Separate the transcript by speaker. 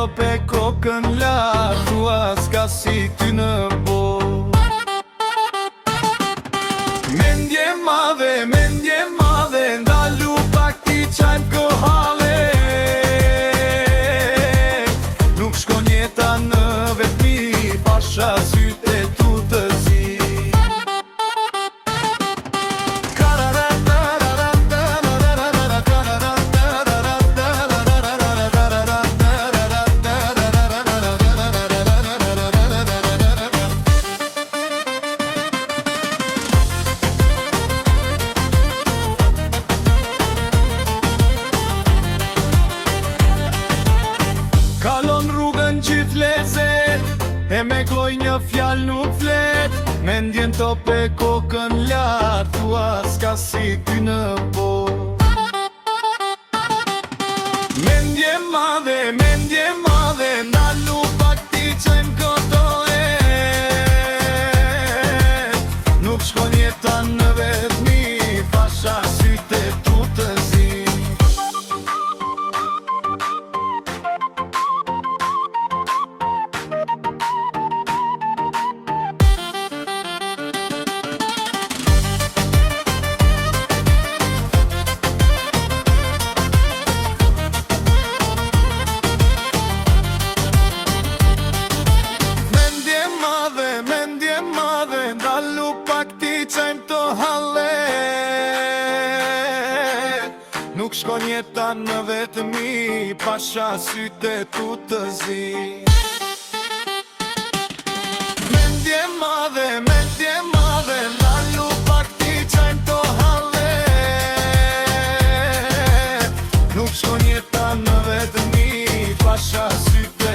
Speaker 1: tope kokën lartë, thua s'ka si ty në botë. Mendje madhe, ndalu pak ti qajmë kohale. Nuk shkon jeta në vetmi, pasha syte tu të zi. Kalon rrugën gjithë lezet, e me kloj një fjal nuk flet. Mendjen tope kokën lartë, thua s'ka si ty në botë. Mendje madhe, ndalu pak ti qajmë kotohet. Nuk shkon jeta në vetmi, pasha syte tu të zi. Ndalu pak ti qajmë të hallet. Nuk shkon jeta në vetëmi, pasha syte tu të zi. Mendje madhe, ndalu pak ti qajmë të hallet. Nuk shkon jeta në vetëmi, pasha syte